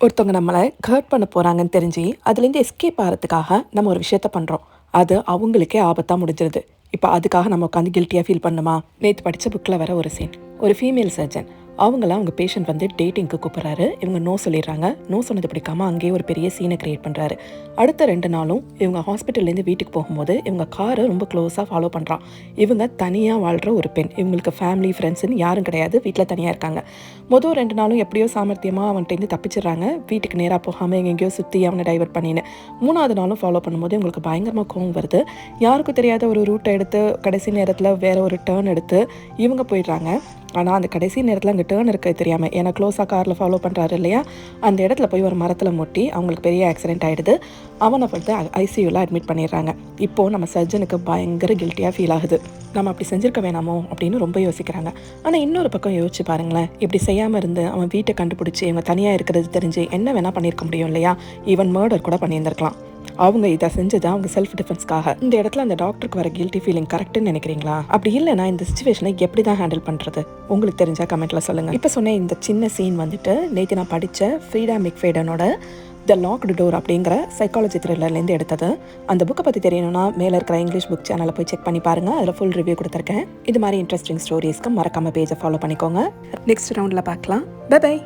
ஒருத்தவங்க நம்மளை ஹர்ட் பண்ண போகிறாங்கன்னு தெரிஞ்சு அதுலேருந்து எஸ்கேப் ஆகிறதுக்காக நம்ம ஒரு விஷயத்த பண்ணுறோம். அது அவங்களுக்கே ஆபத்தாக முடிஞ்சிருது. இப்போ அதுக்காக நம்ம உட்காந்து கில்ட்டியாக ஃபீல் பண்ணுமா? நேற்று படித்த புக்கில் வர ஒரு சீன். ஒரு ஃபீமேல் சர்ஜன் அவங்க பேஷண்ட் வந்து டேட்டிங்க்கு கூப்பிட்றாரு. இவங்க நோ சொல்லிடுறாங்க. நோ சொன்னது பிடிக்காம அங்கேயே ஒரு பெரிய சீனை கிரியேட் பண்ணுறாரு. அடுத்த 2 நாளும் இவங்க ஹாஸ்பிட்டல்லேருந்து வீட்டுக்கு போகும்போது இவங்க காரை ரொம்ப க்ளோஸாக ஃபாலோ பண்ணுறான். இவங்க தனியாக வாழ்கிற ஒரு பெண். இவங்களுக்கு ஃபேமிலி ஃப்ரெண்ட்ஸுன்னு யாரும் கிடையாது. வீட்டில் தனியாக இருக்காங்க. மொதல் 2 நாளும் எப்படியோ சாமர்த்தியமாக அவன்கிட்டேருந்து தப்பிச்சிடுறாங்க. வீட்டுக்கு நேராக போகாமல் எங்கெங்கேயோ சுற்றி அவனை டைவர்ட் பண்ணின்னு 3வது நாளும் ஃபாலோ பண்ணும்போது இவங்களுக்கு பயங்கரமாக கோவம் வருது. யாருக்கும் தெரியாத ஒரு ரூட்டை எடுத்து கடைசி நேரத்தில் வேறு ஒரு டேர்ன் எடுத்து இவங்க போயிடுறாங்க. ஆனால் அந்த கடைசி நேரத்தில் அங்கே டேர்ன் இருக்க தெரியாமல், ஏன்னா க்ளோஸாக காரில் ஃபாலோ பண்ணுறாரு இல்லையா, அந்த இடத்துல போய் ஒரு மரத்தில் முட்டி அவங்களுக்கு பெரிய ஆக்சிடென்ட் ஆகிடுது. அவனை வந்து ஐசியூவில் அட்மிட் பண்ணிடுறாங்க. இப்போது நம்ம சர்ஜனுக்கு பயங்கர கில்ட்டியாக ஃபீல் ஆகுது. நம்ம அப்படி செஞ்சுருக்க வேணாமோ அப்படின்னு ரொம்ப யோசிக்கிறாங்க. ஆனால் இன்னொரு பக்கம் யோசிச்சு பாருங்களேன், இப்படி செய்யாமல் இருந்து அவன் வீட்டை கண்டுபிடிச்சி இவங்க தனியாக இருக்கிறது தெரிஞ்சு என்ன வேணால் பண்ணியிருக்க முடியும் இல்லையா? ஈவன் மர்டர் கூட பண்ணியிருந்திருக்கலாம். அவங்க இதை செஞ்சது அவங்க செல்ஃப் டிஃபென்ஸ்க்காக. இந்த இடத்துல அந்த டாக்டருக்கு வர கில்ட்டி ஃபீலிங் கரெக்டுன்னு நினைக்கிறீங்களா? அப்படி இல்லைனா இந்த சிச்சுவேஷனை எப்படி தான் ஹேண்டில் பண்ணுறது? உங்களுக்கு தெரிஞ்சால் கமெண்ட்டில் சொல்லுங்கள். இப்போ சொன்ன இந்த சின்ன சீன் வந்துட்டு நேற்று நான் படித்த ஃப்ரீடா மெக்ஃபேடனோட த லாக்டு டோர் அப்படிங்கிற சைக்காலஜி த்ரில்லர்லேருந்து எடுத்தது. அந்த புக்கை பற்றி தெரியணும்னா மேலே இருக்கிற இங்கிலீஷ் புக் சேனலை போய் செக் பண்ணி பாருங்கள். அதில் ஃபுல் ரிவ்யூ கொடுத்துருக்கேன். இது மாதிரி இன்ட்ரெஸ்டிங் ஸ்டோரிஸ்க்கு மறக்காமல் பேஜை ஃபாலோ பண்ணிக்கோங்க. நெக்ஸ்ட் ரவுண்டில் பார்க்கலாம். Bye by.